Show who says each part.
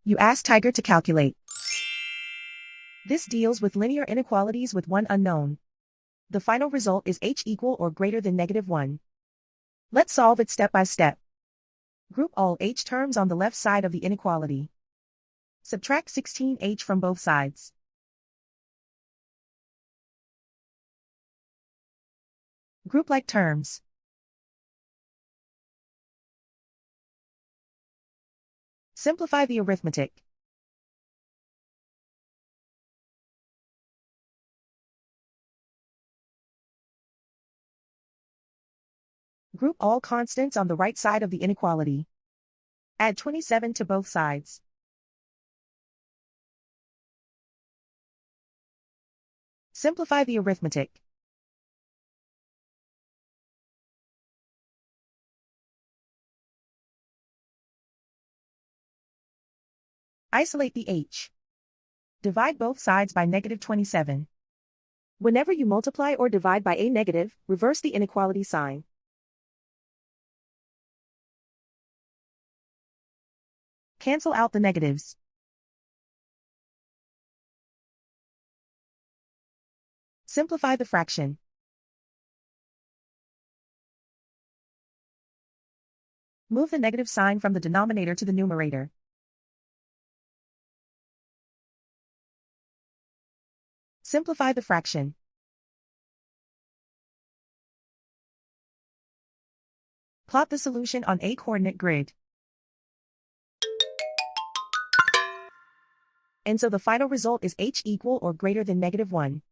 Speaker 1: You ask Tiger to calculate. This deals with linear inequalities with one unknown. The final result is h equal or greater than -1. Let's solve it step by step. Group all h terms on the left side of the inequality. Subtract 16h from both sides. Group like terms. Simplify the arithmetic. Group all constants on the right side of the inequality. Add 27 to both sides. Simplify the arithmetic. Isolate the h. Divide both sides by -27. Whenever you multiply or divide by a negative, reverse the inequality sign. Cancel out the negatives. Simplify the fraction. Move the negative sign from the denominator to the numerator. Simplify the fraction. Plot the solution on a coordinate grid. And so the final result is h equal or greater than -1.